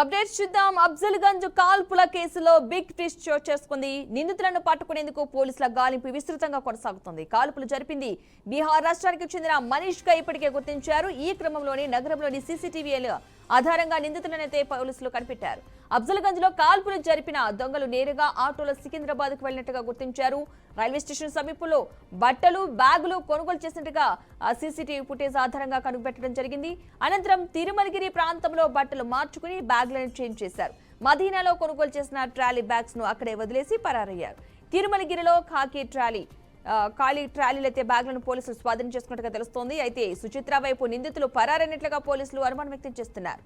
Updates చూద్దాం. అఫ్జల్గంజ్ కాల్పుల కేసులో బిగ్ ట్విస్ట్ చోటు చేసుకుంది. నిందితులను పట్టుకునేందుకు పోలీసుల గాలింపు విస్తృతంగా కొనసాగుతుంది. కాల్పులు జరిపింది బీహార్ రాష్ట్రానికి చెందిన మనీష్ గా ఇప్పటికే గుర్తించారు. ఈ క్రమంలోనే నగరంలోని సీసీటీవీల ఆధారంగా నిందితులనైతే పోలీసులు కనిపెట్టారు. అఫ్జల్గంజ్ లో కాల్పులు జరిపిన దొంగలు నేరుగా ఆటోలో సికింద్రాబాద్ కు వెళ్లినట్టుగా గుర్తించారు. రైల్వే స్టేషన్ సమీపంలో బట్టలు, బ్యాగులు కొనుగోలు చేసినట్టుగా సీసీటీవీ ఫుటేజ్ ఆధారంగా కనుగొట్టడం జరిగింది. అనంతరం తిరుమలగిరి ప్రాంతంలో బట్టలు మార్చుకుని బ్యాగులను చేంజ్ చేశారు. మదీనాలో కొనుగోలు చేసిన ట్రాలీ బ్యాగ్స్ ను అక్కడే వదిలేసి పరారయ్యారు. తిరుమలగిరిలో ఖాళీ ట్రాలీలైతే బ్యాగులను పోలీసులు స్వాధీనం చేసుకున్నట్టుగా తెలుస్తోంది. అయితే సుచిత్ర వైపు నిందితులు పరారైనట్లుగా పోలీసులు అనుమానం వ్యక్తం చేస్తున్నారు.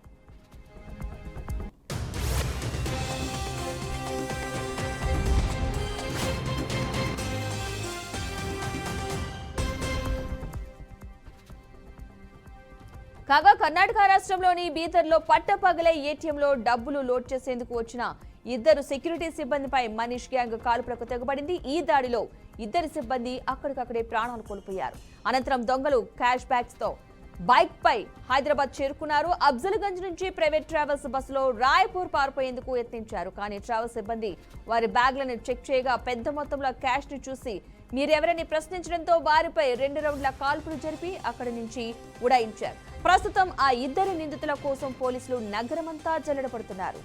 కాగా కర్ణాటక రాష్ట్రంలోని బీదర్లో పట్టపగలే ఏటీఎంలో డబ్బులు లోడ్ చేసేందుకు వచ్చిన ఇద్దరు సెక్యూరిటీ సిబ్బందిపై మనీష్ గ్యాంగ్ కాల్పులకు తెగబడింది. ఈ దాడిలో ఇద్దరు సిబ్బంది అక్కడికక్కడే ప్రాణాలు కోల్పోయారు. అనంతరం దొంగలు క్యాష్ బ్యాగ్స్ తో బైక్ పై హైదరాబాద్ చేరుకున్నారు. అఫ్జల్గంజ్ నుంచి ప్రైవేట్ ట్రావెల్స్ బస్సులో రాయ్పూర్ పారిపోయేందుకు యత్నించారు. కానీ ట్రావెల్స్ సిబ్బంది వారి బ్యాగ్లను చెక్ చేయగా పెద్ద మొత్తంలో క్యాష్ ను చూసి మీరెవరని ప్రశ్నించడంతో వారిపై 2 రౌండ్ల కాల్పులు జరిపి అక్కడి నుంచి ఉడాయించారు. ప్రస్తుతం ఆ ఇద్దరు నిందితుల కోసం పోలీసులు నగరమంతా జల్లెడపడుతున్నారు.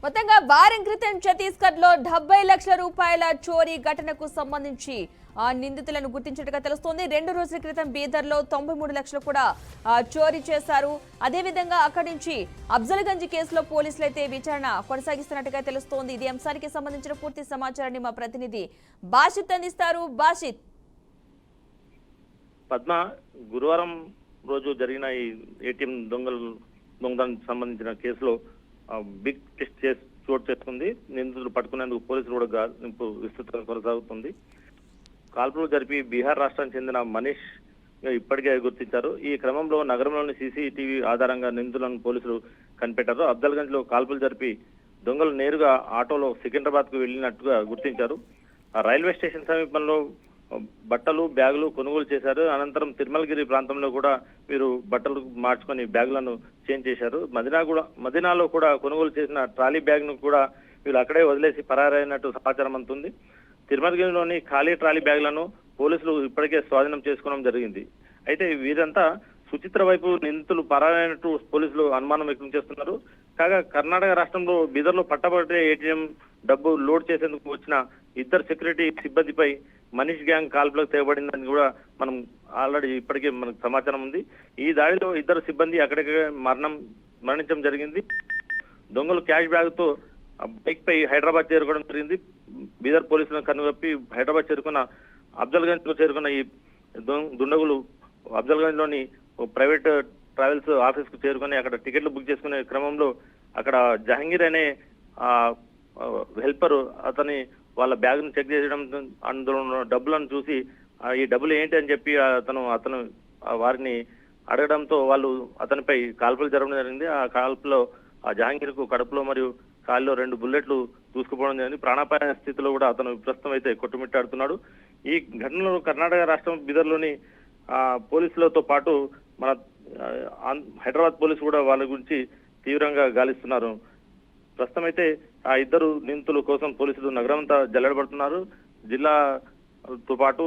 మొత్తంగా వారం క్రితం ఛత్తీస్గఢ్ లో 70 లక్షల రూపాయల చోరీ ఘటనకు సంబంధించి నిందితులను గుర్తించినట్టుగా తెలుస్తోంది. 2 రోజుల క్రితం బీదర్ లో 93 లక్షలు కూడా చోరీ చేశారు. అదేవిధంగా అక్కడి నుంచి అఫ్జల్గంజ్ కేసులో పోలీసులు అయితే విచారణ కొనసాగిస్తున్నట్టుగా తెలుస్తోంది. ఇది అంశానికి సంబంధించిన పూర్తి సమాచారాన్ని మా ప్రతినిధి బాషిత్ అందిస్తారు. బాషిత్. పద్మ, గురువారం రోజు జరిగిన ఈ ఏటీఎం దొంగదానికి సంబంధించిన కేసులో బిగ్ టెస్ట్ చోటు చేసుకుంది. నిందితులు పట్టుకునేందుకు పోలీసులు కూడా గాలింపు విస్తృతంగా కొనసాగుతుంది. కాల్పులు జరిపి బీహార్ రాష్ట్రానికి చెందిన మనీష్ ఇప్పటికే గుర్తించారు. ఈ క్రమంలో నగరంలోని సీసీటీవీ ఆధారంగా నిందితులను పోలీసులు కనిపెట్టారు. అఫ్జల్గంజ్ లో కాల్పులు జరిపి దొంగలు నేరుగా ఆటోలో సికింద్రాబాద్ కు వెళ్లినట్టుగా గుర్తించారు. రైల్వే స్టేషన్ సమీపంలో బట్టలు, బ్యాగులు కొనుగోలు చేశారు. అనంతరం తిరుమలగిరి ప్రాంతంలో కూడా వీరు బట్టలు మార్చుకొని బ్యాగులను చేంజ్ చేశారు. మదీనాలో కూడా కొనుగోలు చేసిన ట్రాలీ బ్యాగ్ ను కూడా వీళ్ళు అక్కడే వదిలేసి పరారైనట్టు సమాచారం అందుతుంది. తిరుమలగిరిలోని ఖాళీ ట్రాలీ బ్యాగులను పోలీసులు ఇప్పటికే స్వాధీనం చేసుకోవడం జరిగింది. అయితే వీరంతా సుచిత్ర వైపు నిందితులు పరారైనట్టు పోలీసులు అనుమానం వ్యక్తం చేస్తున్నారు. కాగా కర్ణాటక రాష్ట్రంలో బీదర్లో పట్టబట్టే ఏటీఎం డబ్బు లోడ్ చేసేందుకు వచ్చిన ఇద్దరు సెక్యూరిటీ సిబ్బందిపై మనీష్ గ్యాంగ్ కాల్పులకు తెగబడిందని కూడా మనం ఆల్రెడీ ఇప్పటికే మనకు సమాచారం ఉంది. ఈ దాడిలో ఇద్దరు సిబ్బంది అక్కడికే మరణించడం జరిగింది. దొంగలు క్యాష్ బ్యాగ్ తో బైక్ పై హైదరాబాద్ చేరుకోవడం జరిగింది. బీదర్ పోలీసులను కనుగొప్పి హైదరాబాద్ అఫ్జల్గంజ్ లో చేరుకున్న ఈ దుండగులు అఫ్జల్గంజ్ లోని ప్రైవేట్ ట్రావెల్స్ ఆఫీస్ కు చేరుకుని అక్కడ టికెట్లు బుక్ చేసుకునే క్రమంలో అక్కడ జహంగీర్ అనే హెల్పర్ అతని వాళ్ళ బ్యాగ్ ను చెక్ చేయడం, అందులో ఉన్న డబ్బులను చూసి ఈ డబ్బులు ఏంటి అని చెప్పి అతను వారిని అడగడంతో వాళ్ళు అతనిపై కాల్పులు జరగడం జరిగింది. ఆ కాల్పులో ఆ జహాంగీర్ కు కడుపులో మరియు కాలిలో 2 బుల్లెట్లు దూసుకుపోవడం జరిగింది. ప్రాణాపాయ స్థితిలో కూడా అతను ప్రస్తుతం అయితే కొట్టుమిట్టాడుతున్నాడు. ఈ ఘటనలో కర్ణాటక రాష్ట్రం బీదర్లోని పోలీసులతో పాటు మన హైదరాబాద్ పోలీసు కూడా వాళ్ళ గురించి తీవ్రంగా గాలిస్తున్నారు. ప్రస్తుతం అయితే ఆ ఇద్దరు నిందితుల కోసం పోలీసులు నగరమంతా జల్లెడబడుతున్నారు. జిల్లాతో పాటు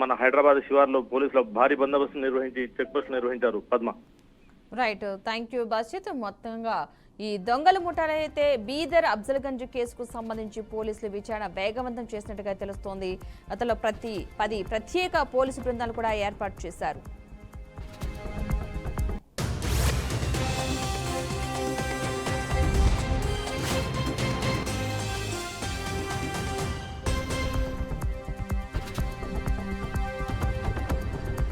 మన హైదరాబాద్ శివార్లో పోలీసులు భారీ బందోబస్తు నిర్వహించి చెక్ పోస్ట్ నిర్వహించారు. Padma. Right, thank you Bashith. మొత్తంగా ఈ దొంగల ముఠాలైతే బీదర్ అఫ్జల్గంజ్ కేసుకు సంబంధించి పోలీసులు విచారణ వేగవంతం చేసినట్టుగా తెలుస్తోంది. అతను 10 ప్రత్యేక పోలీసు బృందాలు కూడా ఏర్పాటు చేశారు.